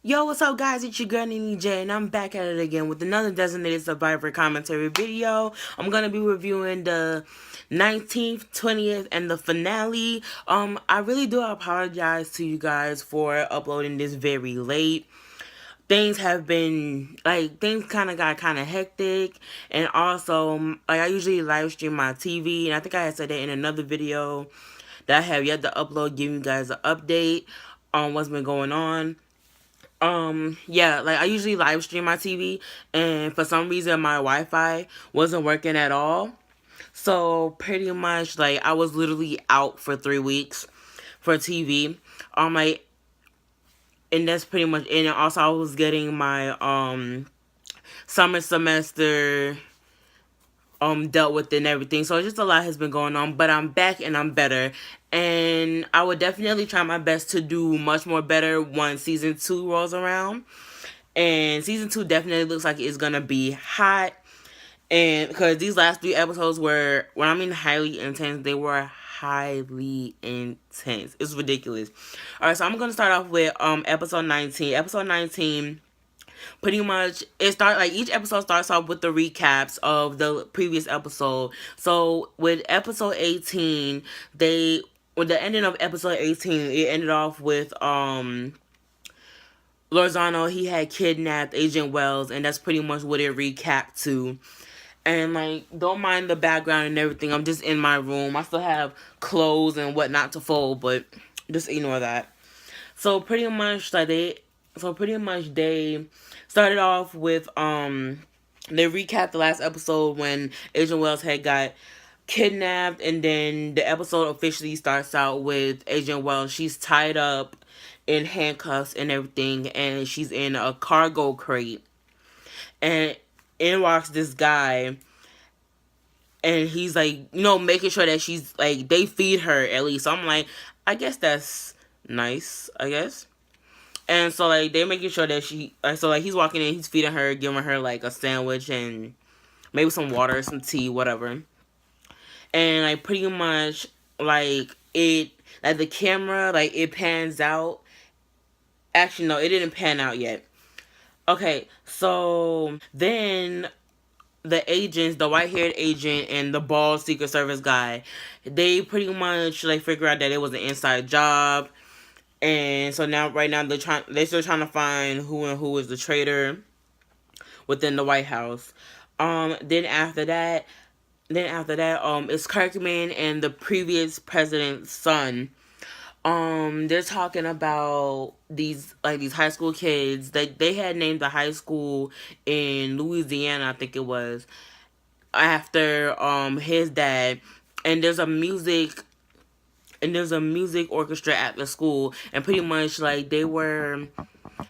Yo, what's up, guys? It's your girl Nene, and I'm back at it again with another Designated Survivor commentary video. I'm gonna be reviewing the 19th, 20th, and the finale. I really do apologize to you guys for uploading this very late. Things have been, things got kind of hectic, and also, I usually live stream my TV, and I think I had said that in another video that I have yet to upload, giving you guys an update on what's been going on. Yeah, I usually live stream my TV, and for some reason my Wi-Fi wasn't working at all. So pretty much I was literally out for 3 weeks for TV. Like, and that's pretty much it. And also I was getting my summer semester dealt with and everything. So just a lot has been going on, but I'm back and I'm better. And I would definitely try my best to do much more better once season 2 rolls around. And season 2 definitely looks like it's gonna be hot. And because these last 3 episodes were, when I mean highly intense, they were highly intense. It's ridiculous. Alright, so I'm gonna start off with episode 19. Episode 19, pretty much each episode starts off with the recaps of the previous episode. So with episode 18, with the ending of episode 18, it ended off with Lozano, he had kidnapped Agent Wells, and that's pretty much what it recapped to. And don't mind the background and everything. I'm just in my room. I still have clothes and whatnot to fold, but just ignore that. So pretty much they started off with they recapped the last episode when Agent Wells had got kidnapped, and then the episode officially starts out with Agent Wells. She's tied up in handcuffs and everything, and she's in a cargo crate, and in walks this guy, and he's making sure that she's they feed her at least. So I'm like, I guess that's nice, I guess. And so they're making sure that he's walking in, he's feeding her, giving her a sandwich and maybe some water, some tea, whatever. And pretty much the camera it pans out. Actually, no, it didn't pan out yet. Okay, so then the agents, the white-haired agent and the bald Secret Service guy, they pretty much figure out that it was an inside job. And so right now they're still trying to find who is the traitor within the White House. Then after that, it's Kirkman and the previous president's son. They're talking about these high school kids. They had named the high school in Louisiana, I think it was, after his dad. And there's a music orchestra at the school, and pretty much they were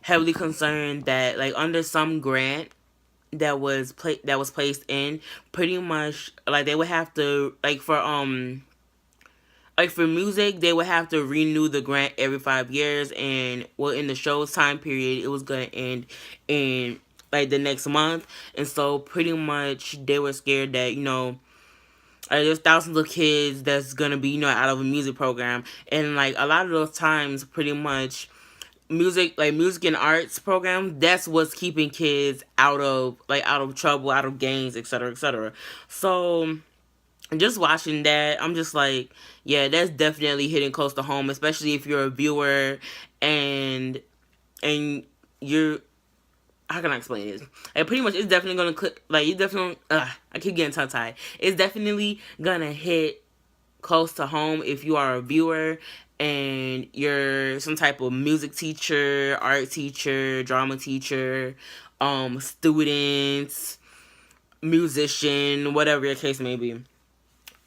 heavily concerned that under some grant that was placed in, pretty much they would have to for music, they would have to renew the grant every 5 years, and in the show's time period, it was gonna end in the next month. And so pretty much they were scared that there's thousands of kids that's gonna be out of a music program, and a lot of those times, pretty much music and arts programs, that's what's keeping kids out of trouble, out of gangs, etc., etc. So just watching that, I'm just yeah, that's definitely hitting close to home, especially if you're a viewer and you're, how can I explain this? Pretty much, it's definitely gonna click. It's definitely. I keep getting tongue tied. It's definitely gonna hit close to home if you are a viewer and you're some type of music teacher, art teacher, drama teacher, students, musician, whatever your case may be.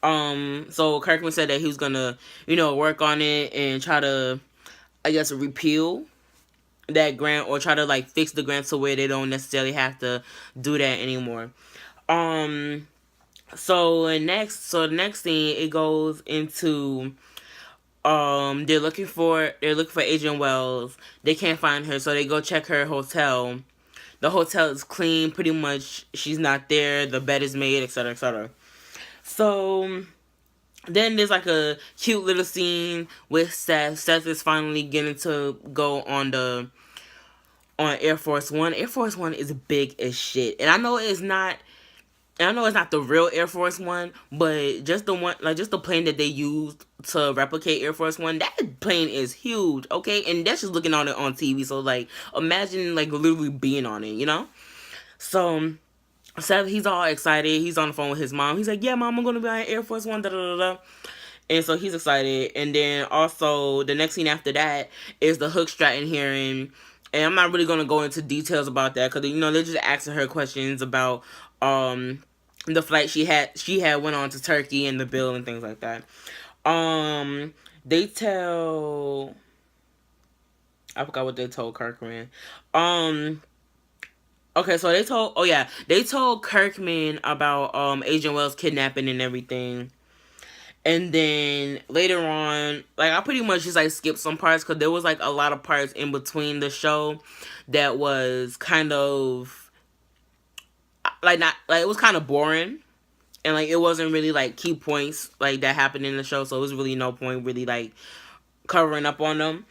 So Kirkman said that he was gonna, work on it and try to, I guess, repeal that grant, or try to fix the grant to where they don't necessarily have to do that anymore. So the next thing, it goes into they're looking for Agent Wells. They can't find her, so they go check her hotel. The hotel is clean, pretty much she's not there, the bed is made, etc., etc. So then there's a cute little scene with Seth. Seth is finally getting to go on the on Air Force One. Air Force One is big as shit. And I know it's not the real Air Force One, but just the one, like just the plane that they used to replicate Air Force One, that plane is huge, okay? And that's just looking on it on TV. So like, imagine like literally being on it, you know? So Seth, he's all excited. He's on the phone with his mom. He's like, "Yeah, mom, I'm gonna be on Air Force One." Da da da da. And so he's excited. And then also the next scene after that is the Hook Stratton hearing. And I'm not really gonna go into details about that because they're just asking her questions about the flight she had went on to Turkey and the bill and things like that. They tell, I forgot what they told Kirkman. Okay, so they told Kirkman about Agent Wells kidnapping and everything. And then later on, like I pretty much just like skipped some parts because there was like a lot of parts in between the show that was kind of like not like it was kind of boring, and like it wasn't really like key points like that happened in the show, so it was really no point really like covering up on them.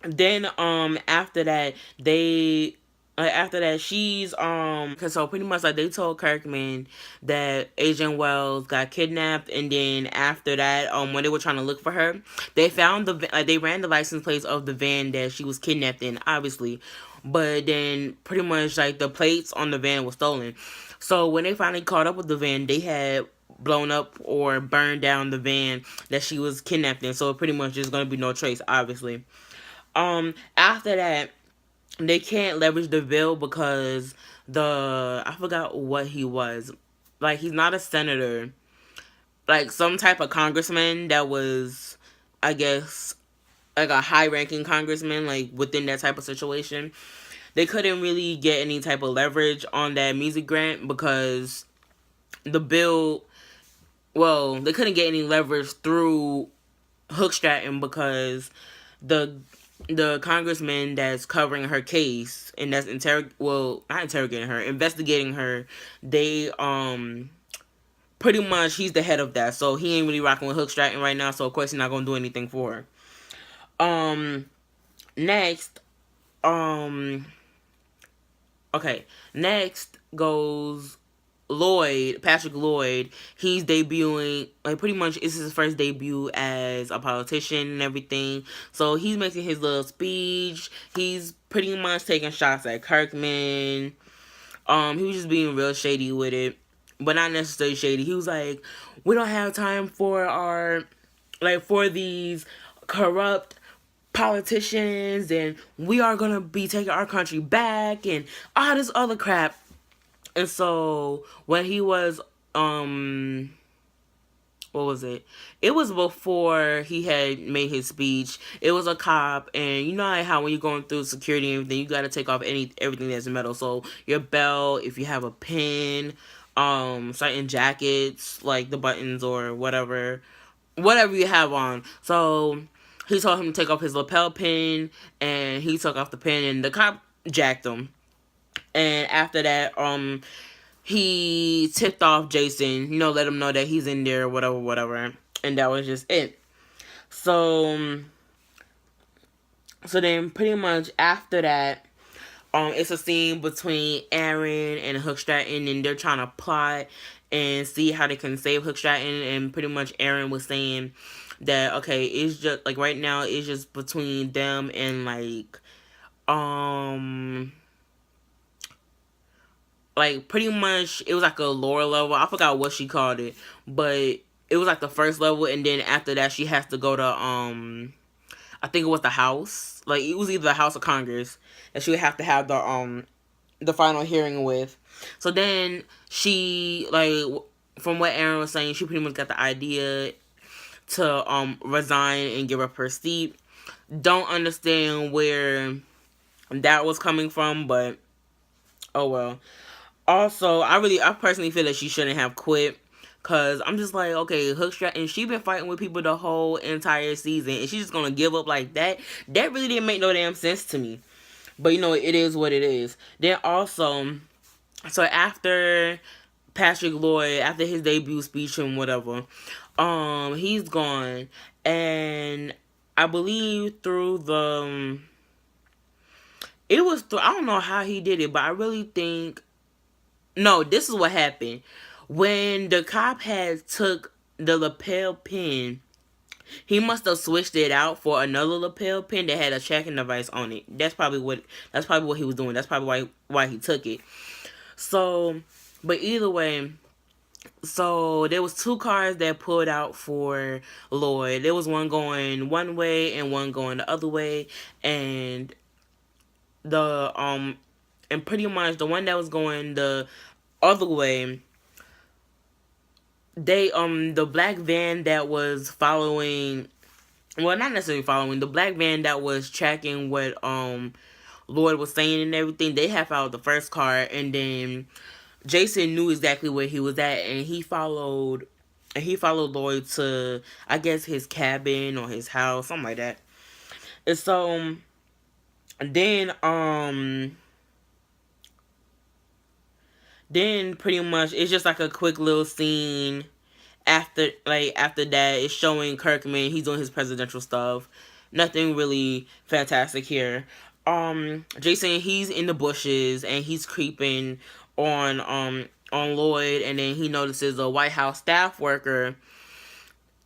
Then after that she's cause so pretty much like they told Kirkman that Agent Wells got kidnapped, and then after that when they were trying to look for her, they found they ran the license plates of the van that she was kidnapped in, obviously, but then pretty much like the plates on the van were stolen. So when they finally caught up with the van, they had blown up or burned down the van that she was kidnapped in, so pretty much there's gonna be no trace, obviously. After that, they can't leverage the bill because I forgot what he was. Like, he's not a senator. Like, some type of congressman that was, I guess, like a high-ranking congressman, like, within that type of situation. They couldn't really get any type of leverage on that music grant because the bill, well, they couldn't get any leverage through Hook Stratton because the congressman that's covering her case and that's not interrogating her, investigating her, they pretty much he's the head of that, so he ain't really rocking with Hook Stratton right now, so of course he's not gonna do anything for her. Next, next goes Lloyd, Patrick Lloyd. He's debuting, like pretty much it's his first debut as a politician and everything. So he's making his little speech. He's pretty much taking shots at Kirkman. He was just being real shady with it, but not necessarily shady. He was like, "We don't have time for these corrupt politicians, and we are gonna be taking our country back and all this other crap." And so when he was what was it? It was before he had made his speech. It was a cop, and you know how when you're going through security and everything, you gotta take off everything that's metal. So your belt, if you have a pin, certain jackets, like the buttons or whatever you have on. So he told him to take off his lapel pin, and he took off the pin, and the cop jacked him. And after that, he tipped off Jason, let him know that he's in there, whatever. And that was just it. So then pretty much after that, it's a scene between Aaron and Hook Stratton, and they're trying to plot and see how they can save Hook Stratton. And pretty much Aaron was saying that, okay, it's just, like, right now, it's just between them and, like, pretty much, it was like a lower level. I forgot what she called it, but it was like the first level, and then after that, she has to go to, I think it was the House. Like, it was either the House or Congress that she would have to have the final hearing with. So then she, like, from what Aaron was saying, she pretty much got the idea to resign and give up her seat. Don't understand where that was coming from, but oh well. Also, I personally feel that she shouldn't have quit, because I'm just like, okay, Hook Stratton, and she been fighting with people the whole entire season, and she's just gonna give up like that? That really didn't make no damn sense to me. But it is what it is. Then also, so after Patrick Lloyd, after his debut speech and whatever, he's gone, and I believe through the it was, I don't know how he did it, but I really think, no, this is what happened. When the cop had took the lapel pin, he must have switched it out for another lapel pin that had a tracking device on it. That's probably what he was doing. That's probably why he took it. So, but either way, so there was two cars that pulled out for Lloyd. There was one going one way and one going the other way, and the and pretty much the one that was going the other way, they the black van that was following, well, not necessarily following, the black van that was tracking what Lloyd was saying and everything, they had followed the first car, and then Jason knew exactly where he was at, and he followed Lloyd to, I guess, his cabin or his house, something like that. And so then then pretty much it's just like a quick little scene after that. It's showing Kirkman, he's doing his presidential stuff. Nothing really fantastic here. Jason, he's in the bushes and he's creeping on Lloyd, and then he notices a White House staff worker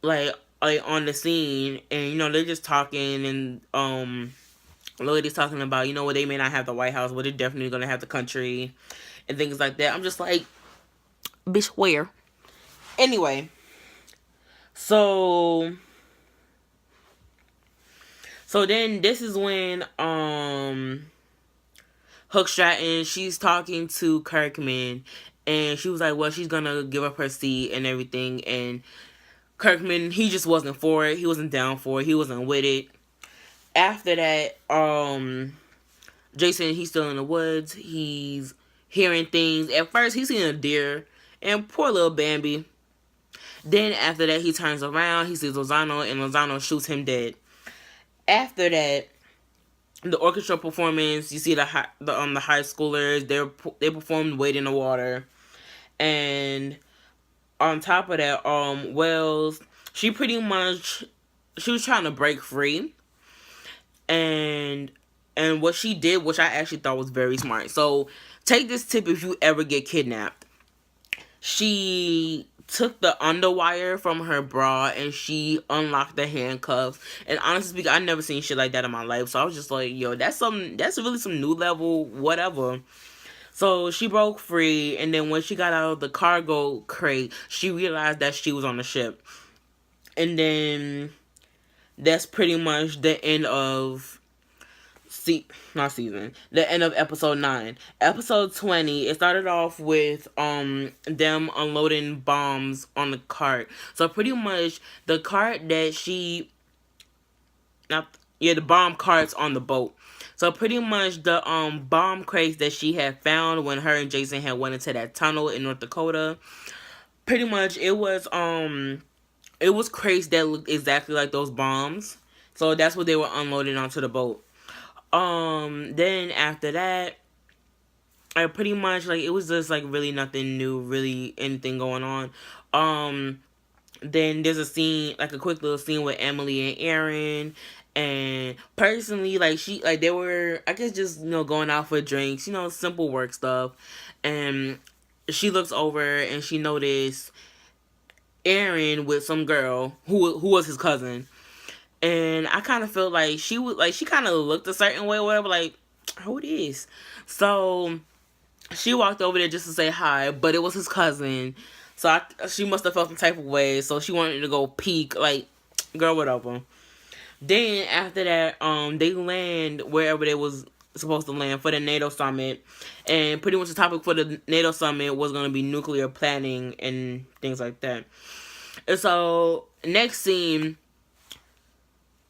like on the scene, and they're just talking, and Lloyd is talking about, what, they may not have the White House, but they're definitely gonna have the country and things like that. I'm just like, bitch, where? Anyway, so then this is when Hook Stratton, she's talking to Kirkman, and she was like, well, she's gonna give up her seat and everything, and Kirkman, he just wasn't for it. He wasn't down for it. He wasn't with it. After that, Jason, he's still in the woods. He's hearing things. At first, he's seeing a deer, and poor little Bambi. Then after that, he turns around. He sees Lozano, and Lozano shoots him dead. After that, the orchestra performance. You see the high schoolers. They performed "Wade in the Water," and on top of that, Wells, she was trying to break free, and what she did, which I actually thought was very smart. So take this tip if you ever get kidnapped. She took the underwire from her bra and she unlocked the handcuffs. And honestly speaking, I never seen shit like that in my life. So I was just like, yo, that's really some new level whatever. So she broke free, and then when she got out of the cargo crate, she realized that she was on the ship. And then that's pretty much the end of the end of episode 9. Episode 20, it started off with them unloading bombs on the cart. So pretty much the cart that the bomb carts on the boat. So pretty much the bomb crates that she had found when her and Jason had went into that tunnel in North Dakota. Pretty much it was crates that looked exactly like those bombs. So that's what they were unloading onto the boat. Then after that, I pretty much it was just really nothing new, really anything going on. Then there's a scene, a quick little scene with Emily and Aaron. And personally, they were, I guess, just, going out for drinks, simple work stuff. And she looks over and she noticed Aaron with some girl who was his cousin. And I kind of felt like she kind of looked a certain way or whatever, who it is? So she walked over there just to say hi, but it was his cousin. So she must have felt some type of way. So she wanted to go peek, girl, whatever. Then after that, they land wherever they was supposed to land for the NATO summit, and pretty much the topic for the NATO summit was going to be nuclear planning and things like that. And so next scene,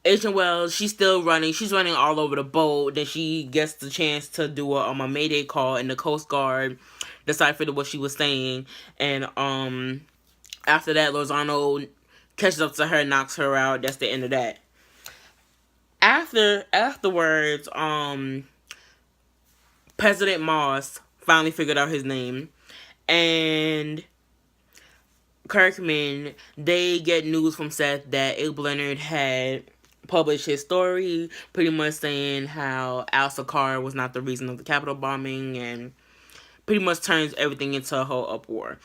Agent Wells, she's still running. She's running all over the boat. Then she gets the chance to do a mayday call, and the Coast Guard deciphered what she was saying. And after that, Lozano catches up to her, knocks her out. That's the end of that. Afterwards, President Moss finally figured out his name, and Kirkman, they get news from Seth that Abe Leonard had published his story, pretty much saying how Al-Sakar was not the reason of the Capitol bombing, and pretty much turns everything into a whole uproar.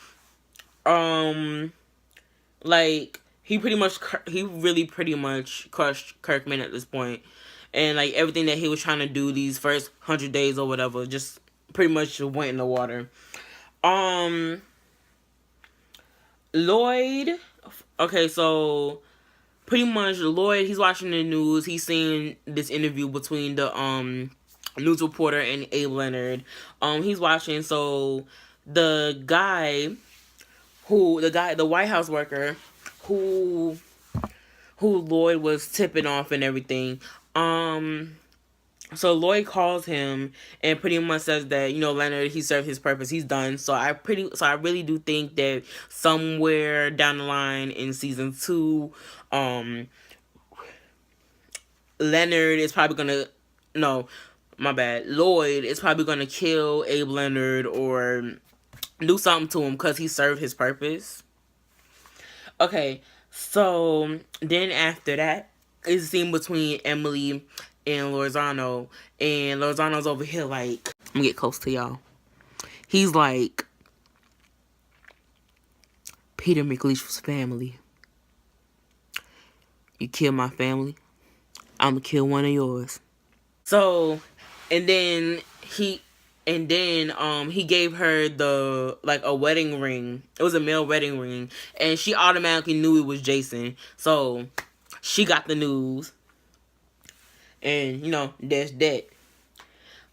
Like, he really pretty much crushed Kirkman at this point. And, like, everything that he was trying to do these first 100 days or whatever just pretty much went in the water. Lloyd, okay, so pretty much Lloyd, he's watching the news. He's seeing this interview between the news reporter and Abe Leonard. He's watching, so the White House worker who Lloyd was tipping off and everything. So Lloyd calls him and pretty much says that, you know, Leonard, he served his purpose, he's done. So I really do think that somewhere down the line in season 2, Leonard is probably gonna, no, my bad, Lloyd is probably gonna kill Abe Leonard or do something to him because he served his purpose. Okay, so then after that is a scene between Emily and Lozano, and Lozano's over here like, I'm gonna get close to y'all. He's like, Peter McLeish's family. You kill my family, I'm gonna kill one of yours. So, and then he gave her a wedding ring. It was a male wedding ring, and she automatically knew it was Jason. So she got the news, and you know, that's that.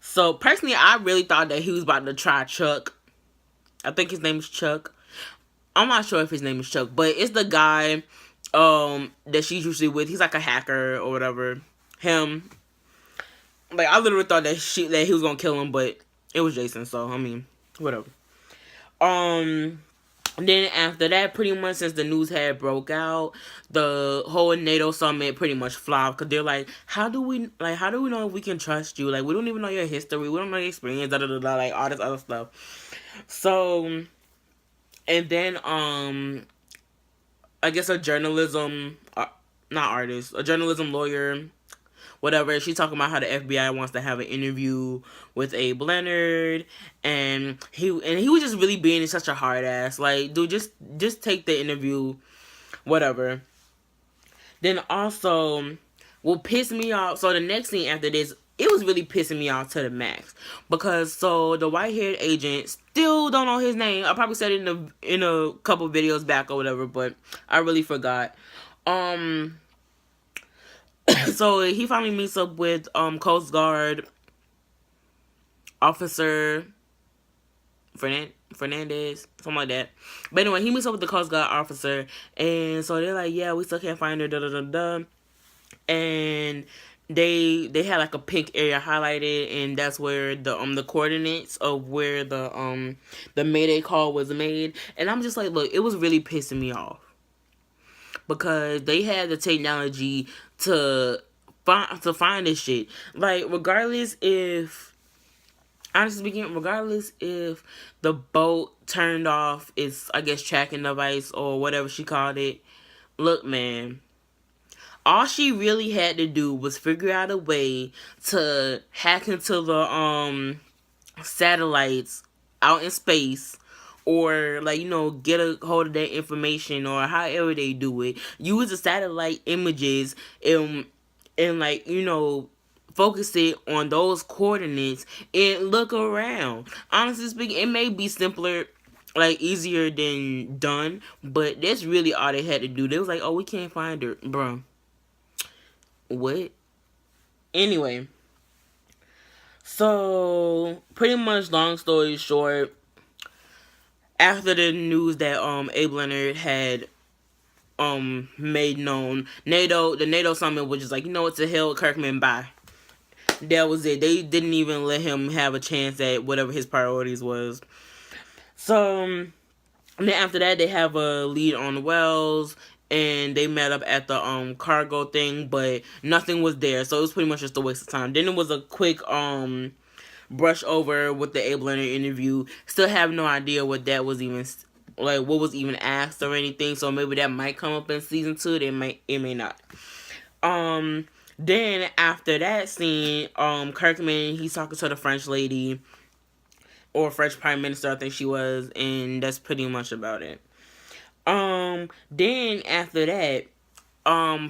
So personally, I really thought that he was about to try Chuck. I think his name is Chuck. I'm not sure if his name is Chuck, but it's the guy that she's usually with. He's like a hacker or whatever. Him. Like, I literally thought that he was gonna kill him, but it was Jason, so I mean, whatever. Then after that, pretty much since the news had broke out, the whole NATO summit pretty much flopped because they're like, how do we know if we can trust you? Like, we don't even know your history, we don't know your experience, like all this other stuff. So, and then I guess a journalism lawyer, whatever, she's talking about how the FBI wants to have an interview with Abe Leonard, and he was just really being such a hard ass. Like, dude, just take the interview, whatever. Then also, what pissed me off, so the next scene after this, it was really pissing me off to the max, because so the white-haired agent, still don't know his name. I probably said it in a couple videos back or whatever, but I really forgot. So he finally meets up with Coast Guard officer Fernandez, something like that. But anyway, he meets up with the Coast Guard officer, and so they're like, yeah, we still can't find her, and they had like a pink area highlighted, and that's where the coordinates of where the Mayday call was made. And I'm just like, look, it was really pissing me off, because they had the technology to find this shit. Like, regardless if the boat turned off its, I guess, tracking device or whatever she called it, look, man, all she really had to do was figure out a way to hack into the satellites out in space, or, like, you know, get a hold of that information, or however they do it. Use the satellite images and like, you know, focus it on those coordinates and look around. Honestly speaking, it may be simpler, like, easier than done, but that's really all they had to do. They was like, oh, we can't find her. Bro. What? Anyway. So, pretty much, long story short, after the news that Abe Leonard had made known, the NATO summit was just like, you know what, to hell, Kirkman, bye. That was it. They didn't even let him have a chance at whatever his priorities was. So then after that, they have a lead on Wells, and they met up at the cargo thing, but nothing was there, so it was pretty much just a waste of time. Then it was a quick brush over with the Abe Leonard interview. Still have no idea what that was even, like, what was even asked or anything. So maybe that might come up in season 2. It may not. Then after that scene, Kirkman, he's talking to the French lady, or French Prime Minister, I think she was, and that's pretty much about it. Then after that,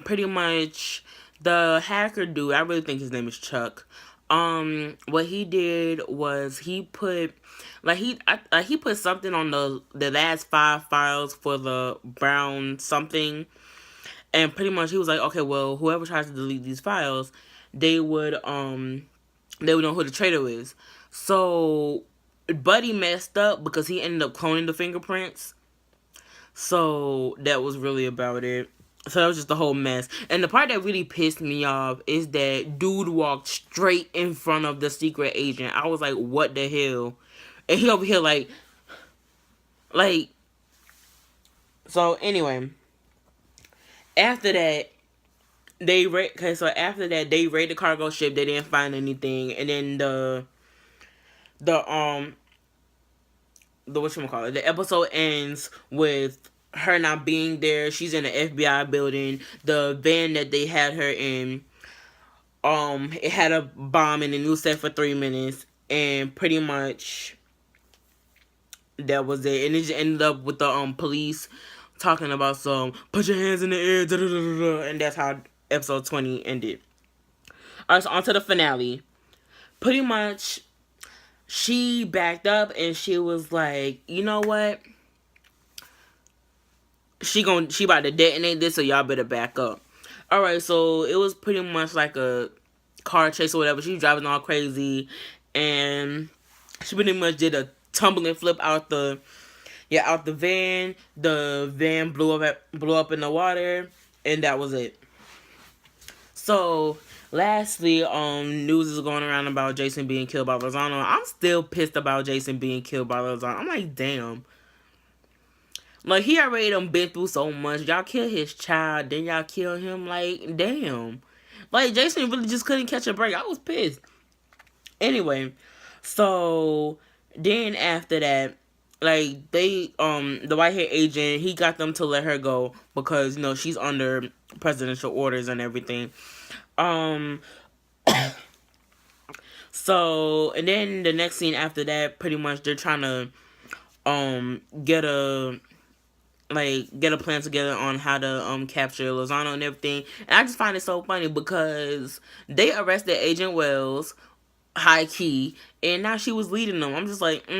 pretty much the hacker dude, I really think his name is Chuck. What he did was he put, like he put something on the last 5 files for the brown something, and pretty much he was like, okay, well, whoever tries to delete these files, they would know who the traitor is. So Buddy messed up because he ended up cloning the fingerprints. So that was really about it. So that was just the whole mess. And the part that really pissed me off is that dude walked straight in front of the secret agent. I was like, what the hell? And he over here like, so anyway, after that, after that, they raided the cargo ship. They didn't find anything. And then the episode ends with her not being there. She's in the FBI building. The van that they had her in, it had a bomb and it was set for 3 minutes, and pretty much that was it. And it just ended up with the police talking about some put your hands in the air, da, da, da, da, da, and that's how episode 20 ended. Alright, so on to the finale. Pretty much she backed up and she was like, you know what? She about to detonate this, so y'all better back up. Alright, so it was pretty much like a car chase or whatever. She was driving all crazy, and she pretty much did a tumbling flip out the van. The van blew up in the water, and that was it. So lastly, news is going around about Jason being killed by Lozano. I'm still pissed about Jason being killed by Lozano. I'm like, damn. Like, he already done been through so much. Y'all kill his child, then y'all kill him. Like, damn. Like, Jason really just couldn't catch a break. I was pissed. Anyway, so then after that, like, they, the white-haired agent, he got them to let her go because, you know, she's under presidential orders and everything. So, and then the next scene after that, pretty much they're trying to, get a plan together on how to capture Lozano and everything. And I just find it so funny because they arrested Agent Wells, high key, and now she was leading them. I'm just like,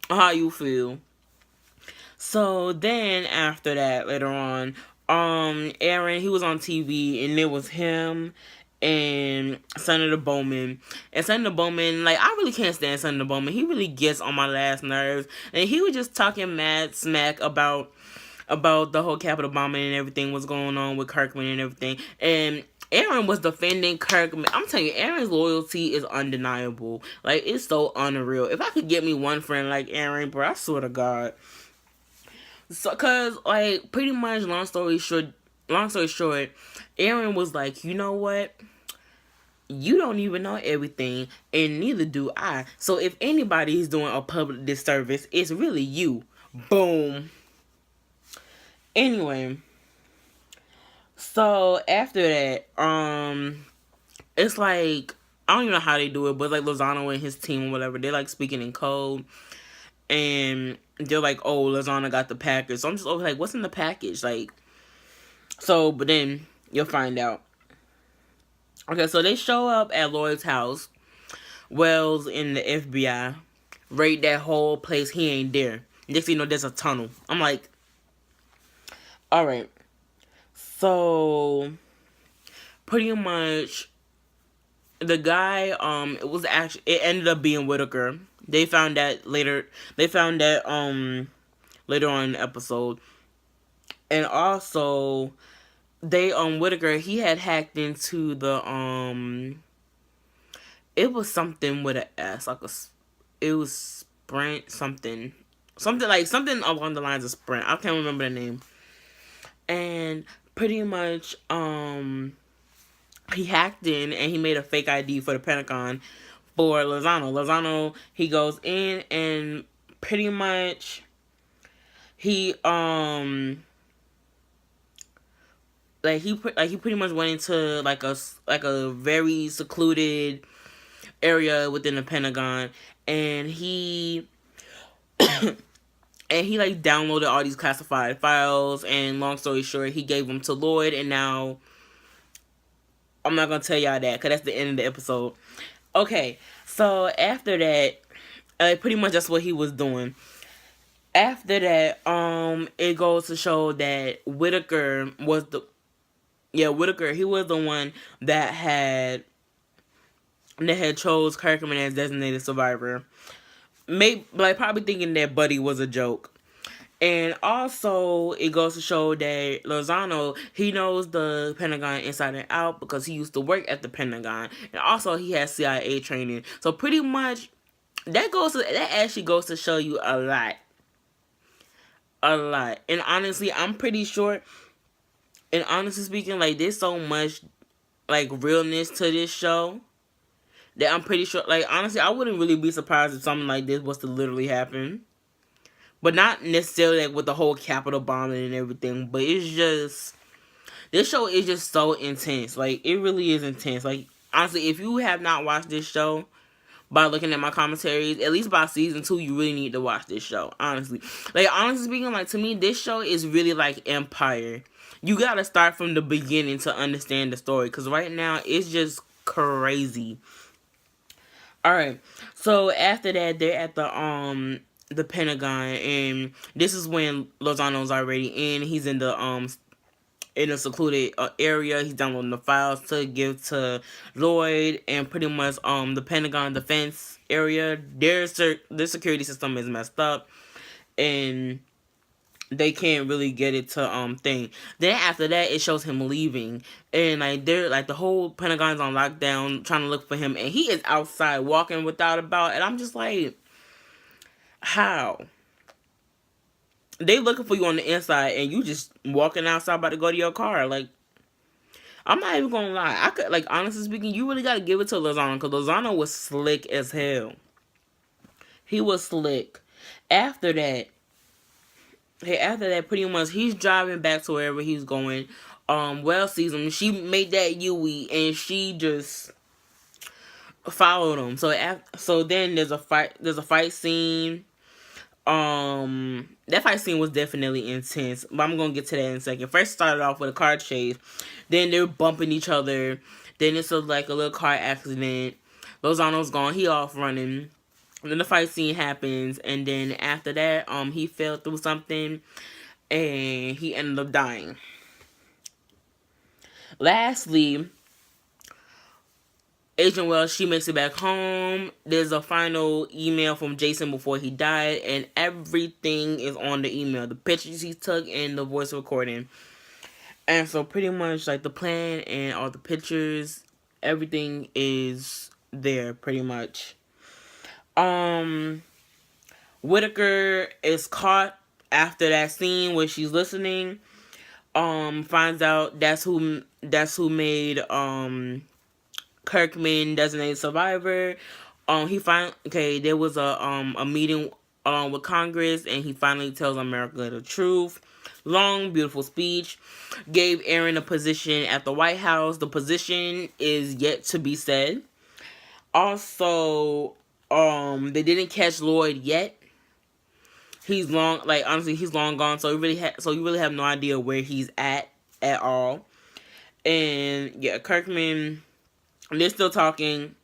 how you feel? So then after that, later on, Aaron, he was on TV, and it was him and Senator Bowman. And Senator Bowman, like, I really can't stand Senator Bowman. He really gets on my last nerves. And he was just talking mad smack about the whole Capitol bombing and everything was going on with Kirkman and everything. And Aaron was defending Kirkman. I'm telling you, Aaron's loyalty is undeniable. Like, it's so unreal. If I could get me one friend like Aaron, bro, I swear to God. So, cause, like, pretty much, long story short, Aaron was like, you know what? You don't even know everything, and neither do I. So if anybody is doing a public disservice, it's really you. Boom. Anyway, so after that, it's like, I don't even know how they do it, but like Lozano and his team or whatever, they're like speaking in code, and they're like, oh, Lozano got the package. So I'm just always like, what's in the package? Like, so, but then you'll find out. Okay, so they show up at Lloyd's house. Wells in the FBI raid that whole place. He ain't there. Next thing you know, there's a tunnel. I'm like, all right. So pretty much, the guy, it ended up being Whitaker. They found that later. Later on in the episode, and also Whitaker, he had hacked into the it was something with an S, like it was Sprint something along the lines of Sprint. I can't remember the name. And pretty much he hacked in and he made a fake ID for the Pentagon for Lozano. Lozano, he goes in and pretty much he he pretty much went into like a very secluded area within the Pentagon, and he like downloaded all these classified files, and long story short, he gave them to Lloyd, and now I'm not gonna tell y'all that because that's the end of the episode. Okay, so after that, pretty much that's what he was doing. After that, it goes to show that Whitaker, he was the one that had chose Kirkman as designated survivor. Probably thinking that Buddy was a joke. And also, it goes to show that Lozano, he knows the Pentagon inside and out because he used to work at the Pentagon. And also, he has CIA training. So, pretty much, that actually goes to show you a lot. A lot. And honestly, I'm pretty sure, and honestly speaking, like, there's so much, like, realness to this show that I'm pretty sure, like, honestly, I wouldn't really be surprised if something like this was to literally happen. But not necessarily like with the whole Capitol bombing and everything. But it's just, this show is just so intense. Like, it really is intense. Like, honestly, if you have not watched this show by looking at my commentaries, at least by season 2, you really need to watch this show. Honestly. Like, honestly speaking, like, to me, this show is really like Empire. You gotta start from the beginning to understand the story. Because right now, it's just crazy. Alright. So, after that, they're at the Pentagon, and this is when Lozano's already in. He's in a secluded area. He's downloading the files to give to Lloyd, and pretty much the Pentagon defense area, their security system is messed up, and they can't really get it to thing. Then after that, it shows him leaving, and like they're like the whole Pentagon's on lockdown trying to look for him, and he is outside walking without a belt, and I'm just like, how? They looking for you on the inside, and you just walking outside about to go to your car. Like, I'm not even gonna lie. I could, like, honestly speaking, you really gotta give it to Lozano, because Lozano was slick as hell. He was slick. After that, pretty much, he's driving back to wherever he's going. Well sees him. She made that Yui, and she just followed him. So then there's a fight scene. That fight scene was definitely intense, but I'm gonna get to that in a second. First, started off with a car chase, then they're bumping each other, then it's like a little car accident. Lozano's gone, he off running. Then the fight scene happens, and then after that, he fell through something, and he ended up dying. Lastly, Agent Wells, she makes it back home. There's a final email from Jason before he died, and everything is on the email. The pictures he took and the voice recording. And so pretty much like the plan and all the pictures, everything is there pretty much. Whitaker is caught after that scene where she's listening. Finds out that's who made Kirkman designated survivor. There was a meeting with Congress, and he finally tells America the truth. Long, beautiful speech. Gave Aaron a position at the White House. The position is yet to be said. Also, they didn't catch Lloyd yet. He's long gone. So you really have no idea where he's at all. And yeah, Kirkman. They're still talking.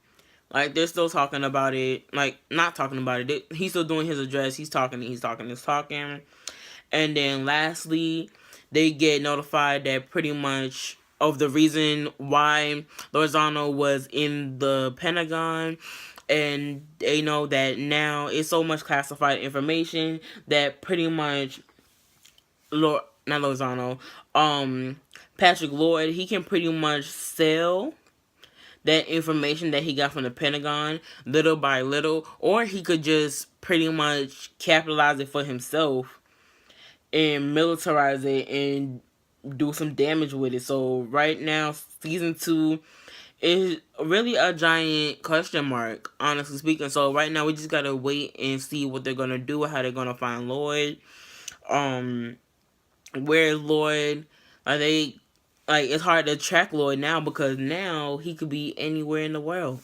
Like, they're still talking about it. Like, not talking about it. He's still doing his address. He's talking. And then lastly, they get notified that pretty much of the reason why Lozano was in the Pentagon. And they know that now it's so much classified information that pretty much not Lozano, Patrick Lloyd, he can pretty much sell that information that he got from the Pentagon little by little, or he could just pretty much capitalize it for himself and militarize it and do some damage with it. So right now, season 2 is really a giant question mark, honestly speaking. So right now we just gotta wait and see what they're gonna do, how they're gonna find Lloyd. Where is Lloyd? Are they like, it's hard to track Lloyd now because now he could be anywhere in the world.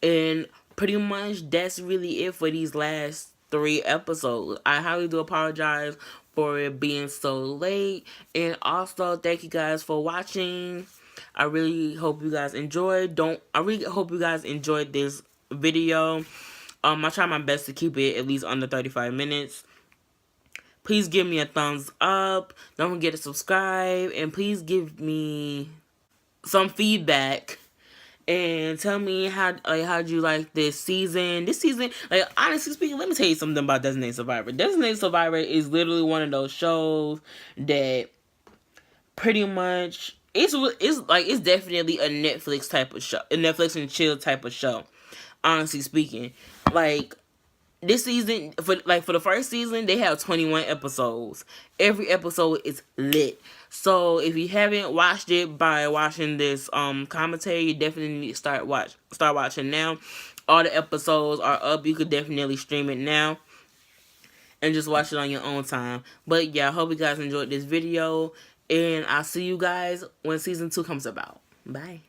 And pretty much that's really it for these last 3 episodes. I highly do apologize for it being so late. And also, thank you guys for watching. I really hope you guys enjoyed. I really hope you guys enjoyed this video. I try my best to keep it at least under 35 minutes. Please give me a thumbs up. Don't forget to subscribe. And please give me some feedback. And tell me how'd you like this season. This season, like, honestly speaking, let me tell you something about Designated Survivor. Designated Survivor is literally one of those shows that pretty much it's definitely a Netflix type of show, a Netflix and chill type of show. Honestly speaking, like, this season, for the first season, they have 21 episodes. Every episode is lit. So if you haven't watched it by watching this commentary, you definitely need to start watching now. All the episodes are up. You could definitely stream it now and just watch it on your own time. But yeah, I hope you guys enjoyed this video, and I'll see you guys when season 2 comes about. Bye.